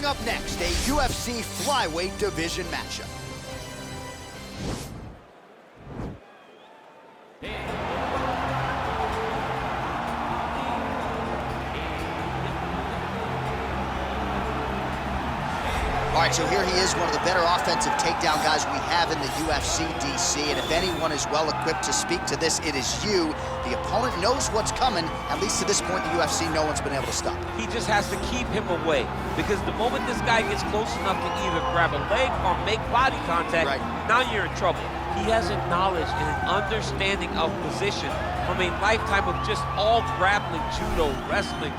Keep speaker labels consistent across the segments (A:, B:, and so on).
A: up next, a UFC Flyweight division matchup. All right, so here he is, one of the better offensive takedown guys we have in the UFC, DC, and if anyone is well-equipped to speak to this, it is you. The opponent knows what's coming. At least to this point in the UFC, no one's been able to stop him.
B: He just has to keep him away, because the moment this guy gets close enough to either grab a leg or make body contact, now you're in trouble. He has a knowledge and an understanding of position from a lifetime of just all grappling, judo, wrestling,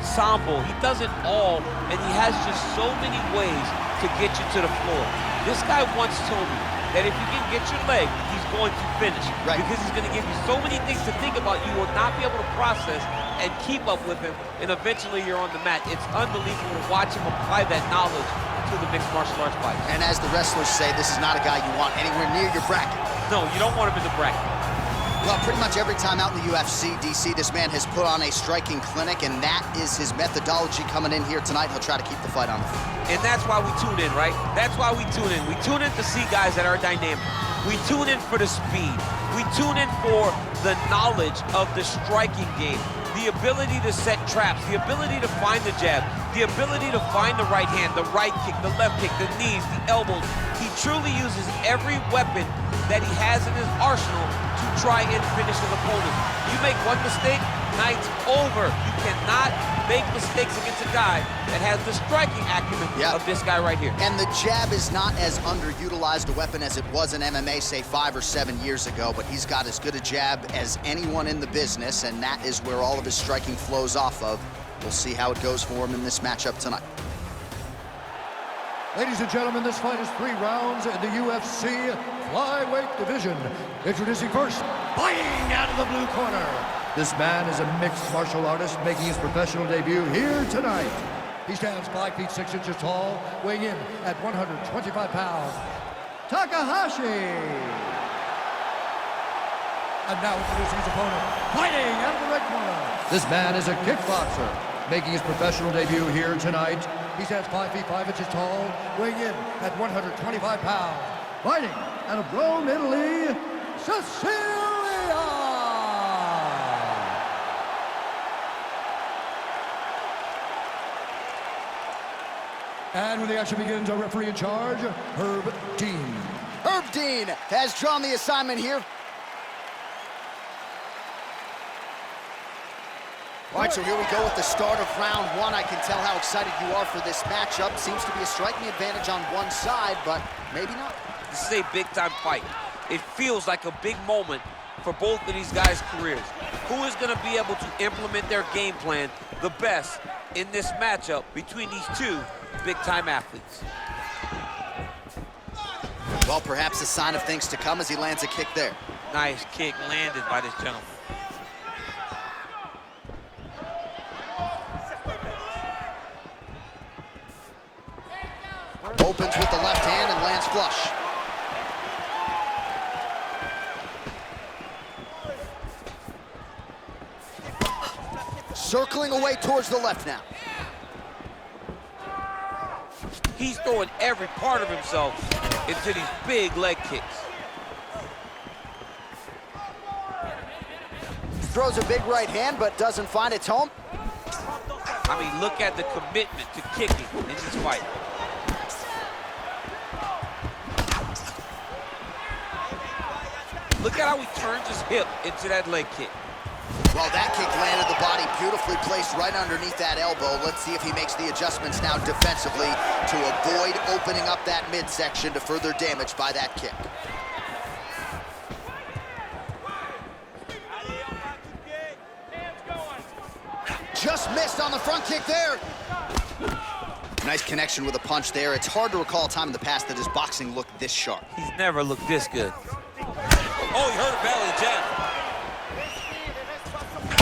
B: sambo. He does it all, and he has just so many ways to get you to the floor. This guy once told me that if you can get your leg, he's going to finish. Because he's going to give you so many things to think about, you will not be able to process and keep up with him, and eventually you're on the mat. It's unbelievable to watch him apply that knowledge to the mixed martial arts fight.
A: And as the wrestlers say, this is not a guy you want anywhere near your bracket.
B: No, you don't want him in the bracket.
A: Well, pretty much every time out in the UFC, DC, this man has put on a striking clinic, and that is his methodology coming in here tonight. He'll try to keep the fight on the feet.
B: And that's why we tune in, right? That's why we tune in. We tune in to see guys that are dynamic. We tune in for the speed. We tune in for the knowledge of the striking game, the ability to set traps, the ability to find the jab, the ability to find the right hand, the right kick, the left kick, the knees, the elbows. He truly uses every weapon that he has in his arsenal to try and finish his opponent. You make one mistake, night's over. You cannot make mistakes against a guy that has the striking acumen of this guy right here.
A: And the jab is not as underutilized a weapon as it was in MMA, say 5 or 7 years ago, but he's got as good a jab as anyone in the business, and that is where all of his striking flows off of. We'll see how it goes for him in this matchup tonight.
C: Ladies and gentlemen, this fight is 3 rounds in the UFC Flyweight division. Introducing first, fighting out of the blue corner. This man is a mixed martial artist making his professional debut here tonight. He stands 5 feet 6 inches tall, weighing in at 125 pounds. Takahashi. And now introducing his opponent, fighting out of the red corner. This man is a kickboxer making his professional debut here tonight. He stands 5 feet 5 inches tall, weighing in at 125 pounds. Fighting out of Rome, Italy, Sicilia! And when the action begins, our referee in charge, Herb Dean.
A: Herb Dean has drawn the assignment here. All right, so here we go with the start of round 1. I can tell how excited you are for this matchup. Seems to be a striking advantage on one side, but maybe not.
B: This is a big-time fight. It feels like a big moment for both of these guys' careers. Who is going to be able to implement their game plan the best in this matchup between these two big-time athletes?
A: Well, perhaps a sign of things to come as he lands a kick there.
B: Nice kick landed by this gentleman.
A: Opens with the left hand and lands flush. Circling away towards the left now.
B: He's throwing every part of himself into these big leg kicks.
A: Throws a big right hand, but doesn't find its home.
B: I mean, look at the commitment to kicking in this fight. Look at how he turns his hip into that leg kick.
A: Well, that kick landed the body beautifully placed right underneath that elbow. Let's see if he makes the adjustments now defensively to avoid opening up that midsection to further damage by that kick. Just missed on the front kick there. Nice connection with a punch there. It's hard to recall a time in the past that his boxing looked this sharp.
B: He's never looked this good. Oh, he hurt a belly jab.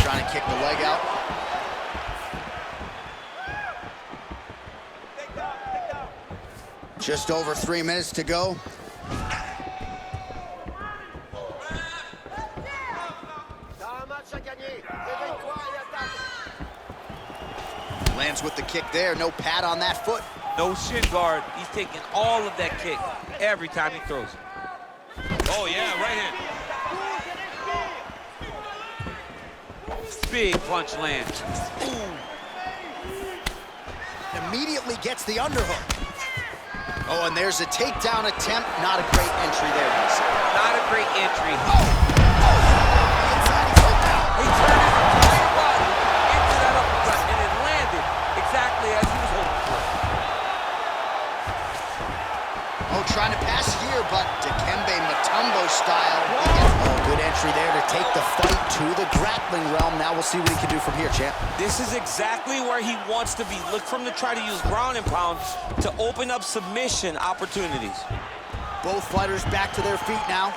A: Trying to kick the leg out. Just over 3 minutes to go. Lands with the kick there. No pad on that foot.
B: No shin guard. He's taking all of that kick every time he throws it.
D: Oh, yeah, right hand.
B: Big punch lands. Ooh.
A: Immediately gets the underhook. Oh, and there's a takedown attempt. Not a great entry there, Lisa.
B: Not a great entry.
A: Oh! Inside, he's hit now.
B: He turned his entire body into that uppercut, and it landed exactly as he was hoping for.
A: Oh, trying to pass here, but Dikembe Mutombo style. Oh, good entry there to take the fight to the grappling realm. Now we'll see what he can do from here, champ.
D: This is exactly where he wants to be. Look for him to try to use ground and pound to open up submission opportunities.
A: Both fighters back to their feet now.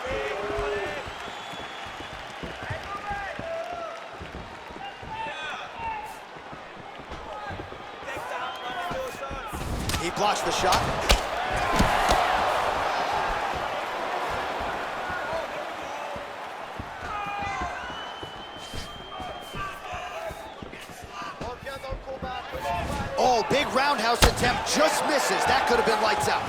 A: He blocks the shot. Oh, big roundhouse attempt, just misses. That could have been lights out.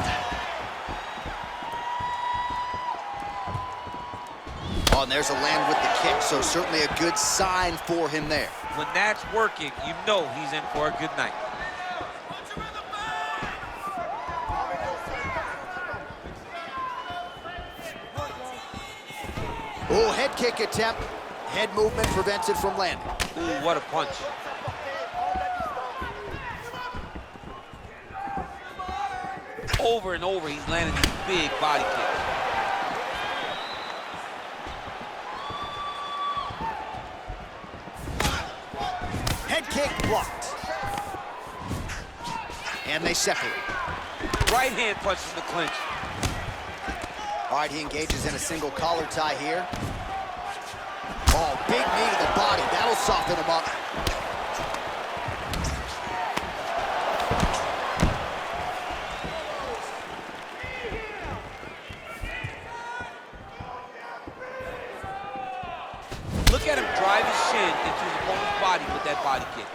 A: Oh, and there's a land with the kick, so certainly a good sign for him there.
B: When that's working, you know he's in for a good night.
A: Oh, head kick attempt. Head movement prevents it from landing.
B: Ooh, what a punch. Over and over, he's landing these big body kicks.
A: Head kick blocked. And they separate.
B: Right hand punches the clinch.
A: All right, he engages in a single collar tie here. Oh, big knee to the body. That'll soften him up.
B: Look at him drive his shin into his opponent's body with that body kick.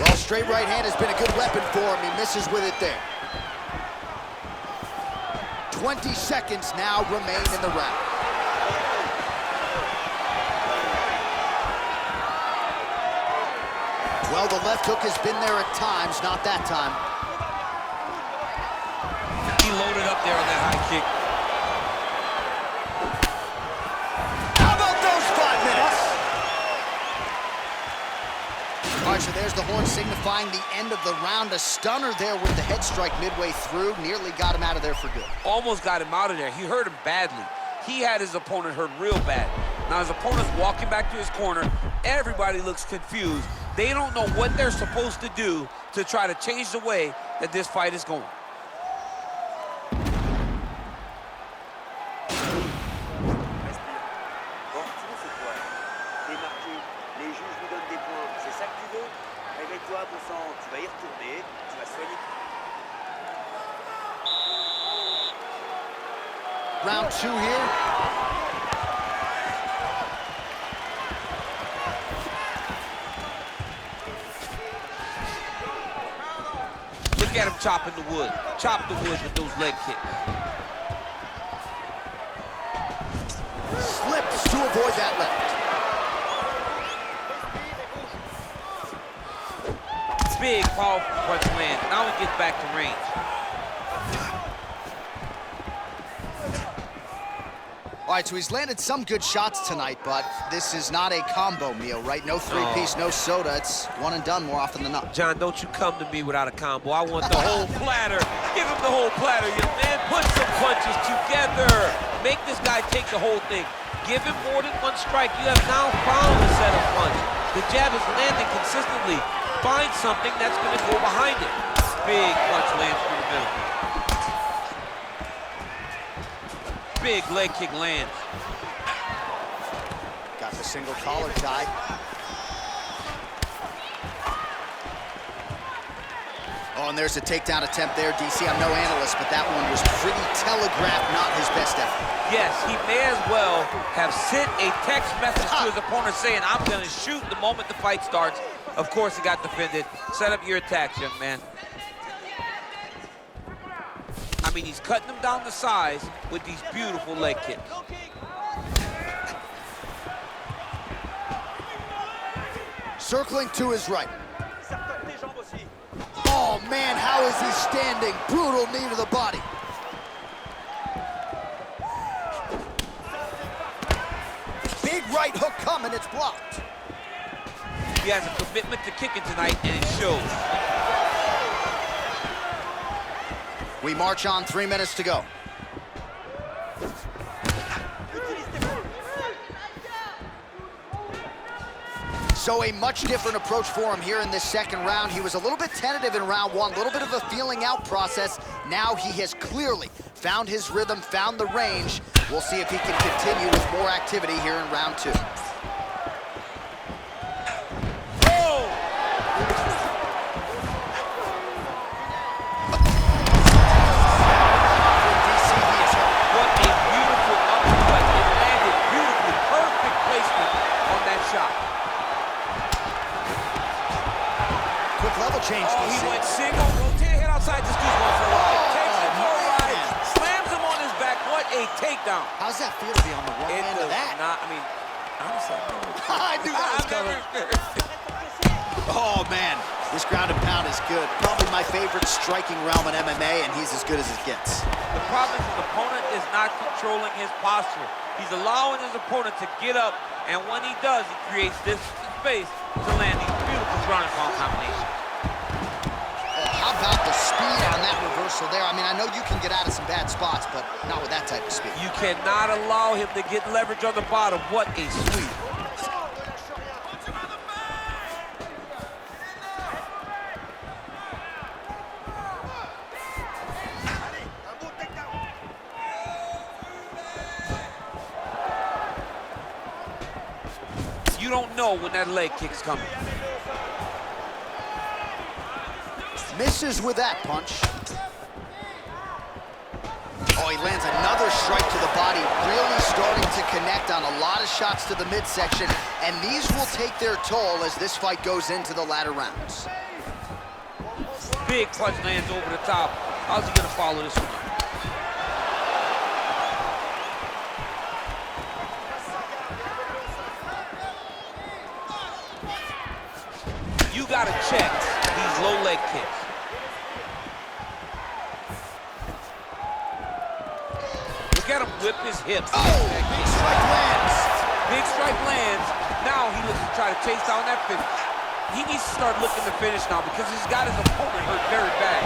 A: Well, straight right hand has been a good weapon for him. He misses with it there. 20 seconds now remain in the round. Well, the left hook has been there at times, not that time.
B: He loaded up there on that high kick.
A: How about those 5 minutes? All right, so there's the horn signifying the end of the round. A stunner there with the head strike midway through. Nearly got him out of there for good.
B: Almost got him out of there. He hurt him badly. He had his opponent hurt real bad. Now his opponent's walking back to his corner. Everybody looks confused. They don't know what they're supposed to do to try to change the way that this fight is going.
A: Round 2 here.
B: Look at him chopping the wood. Chop the wood with those leg kicks.
A: Slips to avoid that left.
B: Big, powerful punch land. Now he gets back to range.
A: All right, so he's landed some good shots tonight, but this is not a combo meal, right? No three-piece, no soda. It's one and done more often than not.
B: John, don't you come to me without a combo. I want the whole platter. Give him the whole platter, young man. Put some punches together. Make this guy take the whole thing. Give him more than one strike. You have now found a set of punch. The jab is landing consistently. Find something that's going to go behind it. Big punch lands through the middle. Big leg kick lands.
A: Got the single collar tie. Oh, Oh, and there's a takedown attempt there, DC. I'm no analyst, but that one was pretty telegraphed, not his best effort.
B: Yes, he may as well have sent a text message to his opponent saying, I'm going to shoot the moment the fight starts. Of course, he got defended. Set up your attacks, young man. I mean, he's cutting them down to size with these beautiful leg kicks.
A: Circling to his right. Oh, man, how is he standing? Brutal knee to the body. Big right hook coming, it's blocked.
B: He has a commitment to kicking tonight, and it shows.
A: We march on, 3 minutes to go. So a much different approach for him here in this second round. He was a little bit tentative in round one, a little bit of a feeling out process. Now he has clearly found his rhythm, found the range. We'll see if he can continue with more activity here in round two.
D: Change. Oh, he went single, rotate head outside, this dude's going for a ride. Takes him for a ride, slams him on his back. What a takedown.
A: How's that feel to be on the wrong end of that?
D: Not, I mean, honestly,
A: I knew that was coming. Oh, man, this ground and pound is good. Probably my favorite striking realm in MMA, and he's as good as it gets.
B: The problem is his opponent is not controlling his posture. He's allowing his opponent to get up, and when he does, he creates this space to land these beautiful ground and pound combinations.
A: How about the speed on that reversal there? I mean, I know you can get out of some bad spots, but not with that type of speed.
B: You cannot allow him to get leverage on the bottom. What a sweep. You don't know when that leg kick's coming.
A: Misses with that punch. Oh, he lands another strike to the body, really starting to connect on a lot of shots to the midsection, and these will take their toll as this fight goes into the latter rounds.
B: Big punch lands over the top. How's he gonna follow this one up? You gotta check these low leg kicks. Look at him whip his hips.
A: Oh, big strike lands.
B: Big strike lands. Now he looks to try to chase down that finish. He needs to start looking to finish now because he's got his opponent hurt very bad.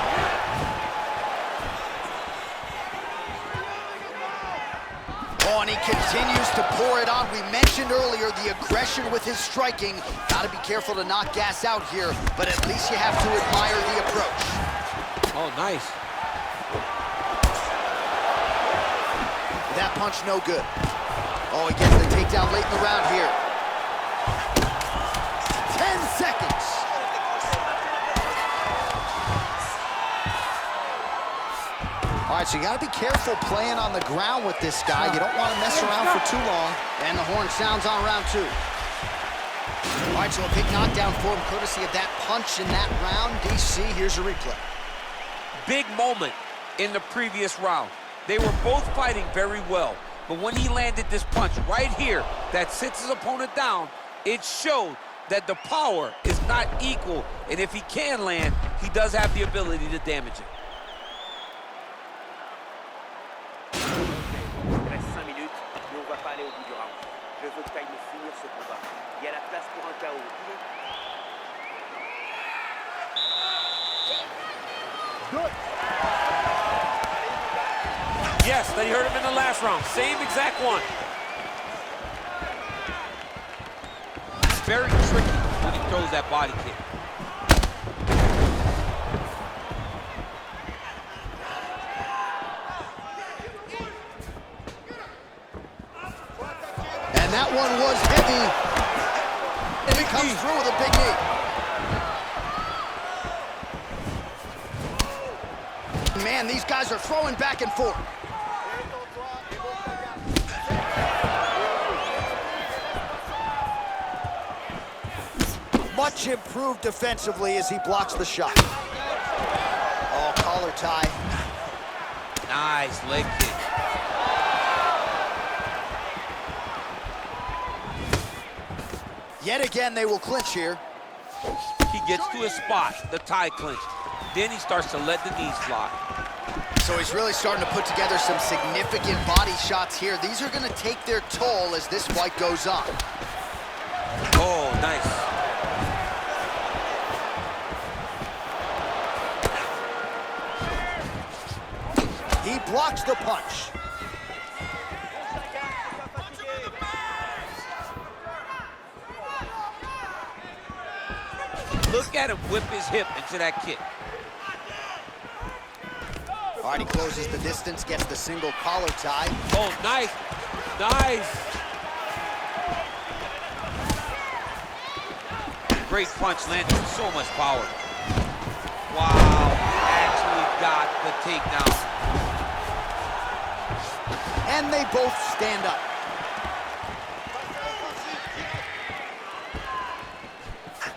A: Oh, and he continues to pour it on. We mentioned earlier the aggression with his striking. Got to be careful to not gas out here, but at least you have to admire the approach.
B: Oh, nice.
A: That punch no good. Oh, he gets the takedown late in the round here. 10 seconds. All right, so you got to be careful playing on the ground with this guy. You don't want to mess around for too long. And the horn sounds on round two. All right, so a big knockdown for him, courtesy of that punch in that round. DC, here's a replay.
B: Big moment in the previous round. They were both fighting very well, but when he landed this punch right here that sits his opponent down, it showed that the power is not equal, and if he can land, he does have the ability to damage it.
E: Il reste 5 minutes, mais on va pas aller au bout du round. Je veux que tu ailles me finir ce combat. Il y a la place pour un KO.
C: Good.
B: Yes, that he hurt him in the last round. Same exact one. It's very tricky when he throws that body kick.
A: And that one was heavy. And he comes through with a big knee. Man, these guys are throwing back and forth. Much improved defensively as he blocks the shot. Oh, collar tie.
B: Nice leg kick.
A: Yet again, they will clinch here.
B: He gets to his spot, the tie clinch. Then he starts to let the knees fly.
A: So he's really starting to put together some significant body shots here. These are going to take their toll as this fight goes on.
B: Oh, nice.
A: He blocks the punch.
B: Look at him whip his hip into that kick.
A: All right, he closes the distance, gets the single collar tie.
B: Oh, nice. Nice. Great punch, landed with so much power. Wow, he actually got the takedown.
A: And they both stand up.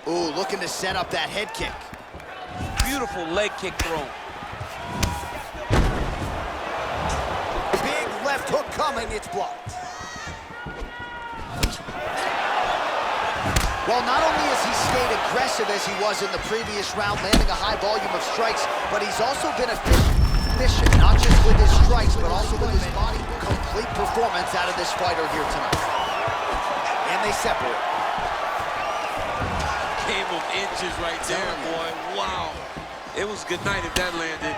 A: Ooh, looking to set up that head kick.
B: Beautiful leg kick thrown.
A: Big left hook coming, it's blocked. Well, not only has he stayed aggressive as he was in the previous round, landing a high volume of strikes, but he's also been efficient, not just with his strikes, but also with his body. Complete performance out of this fighter here tonight. And they separate.
D: Game of inches right there, boy. Wow. It was good night if that landed.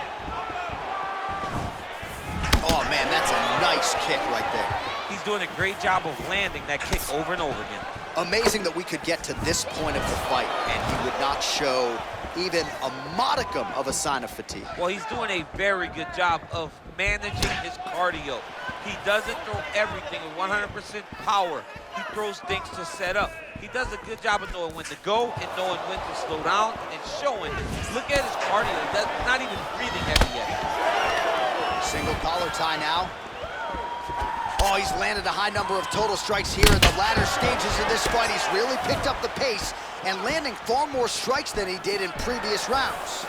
A: Oh, man, that's a nice kick right there.
B: He's doing a great job of landing that kick over and over again.
A: Amazing that we could get to this point of the fight, and he would not show even a modicum of a sign of fatigue.
B: Well, he's doing a very good job of managing his cardio. He doesn't throw everything with 100% power. He throws things to set up. He does a good job of knowing when to go and knowing when to slow down and showing. Look at his cardio. That's not even breathing heavy yet.
A: Single collar tie now. Oh, he's landed a high number of total strikes here in the latter stages of this fight. He's really picked up the pace and landing far more strikes than he did in previous rounds.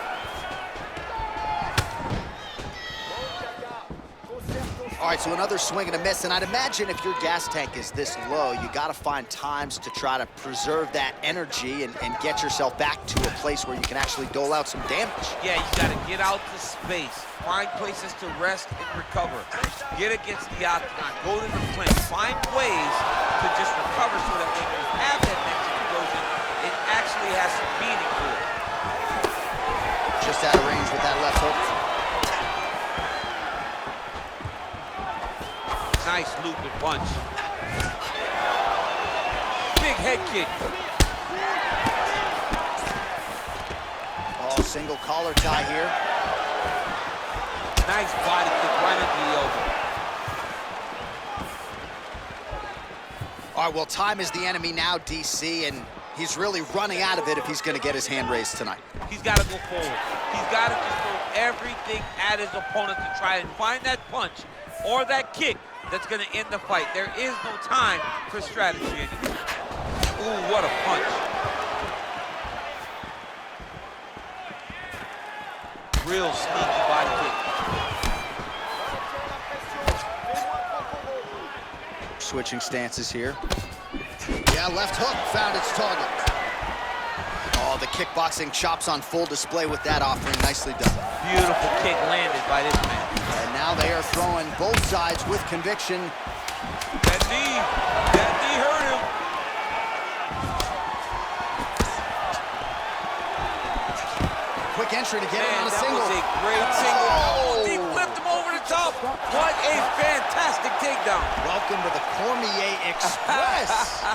A: All right, so another swing and a miss, and I'd imagine if your gas tank is this low, you gotta find times to try to preserve that energy and get yourself back to a place where you can actually dole out some damage.
B: Yeah, you gotta get out to space, find places to rest and recover. Get against the octagon, go to the clinch, find ways to just recover so that when you have that next explosion, it actually has some meaning to it.
A: Just out of range with that left hook.
B: Nice looping punch. Big head kick.
A: Oh, single collar tie here.
B: Nice body kick right into the elbow.
A: All right, well, time is the enemy now, DC, and he's really running out of it if he's going to get his hand raised tonight.
B: He's got to go forward. He's got to just throw everything at his opponent to try and find that punch or that kick that's going to end the fight. There is no time for strategy anymore. Ooh, what a punch. Real sneaky body kick.
A: Switching stances here. Yeah, left hook found its target. Oh, the kickboxing chops on full display with that offering. Nicely done.
B: Beautiful kick landed by this man.
A: And now they are throwing both sides with conviction.
D: That knee hurt him.
A: Quick entry to get it on a
D: that
A: single.
D: was a great single.
A: Oh.
D: He flipped him over the top. What a fantastic takedown.
A: Welcome to the Cormier Express.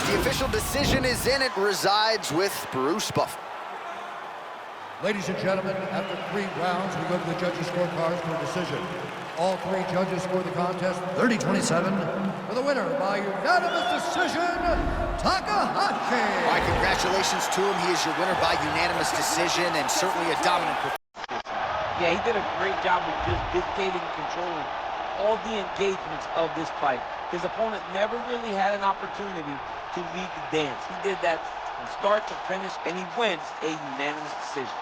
A: The official decision is in. It resides with Bruce Buffer.
C: Ladies and gentlemen, after 3 rounds, we go to the judges' scorecards for a decision. All 3 judges scored the contest 30-27 for the winner by unanimous decision, Takahashi.
A: All right, congratulations to him. He is your winner by unanimous decision and certainly a dominant performance.
B: Yeah, he did a great job of just dictating and controlling all the engagements of this fight. His opponent never really had an opportunity to lead the dance. He did that from start to finish, and he wins a unanimous decision.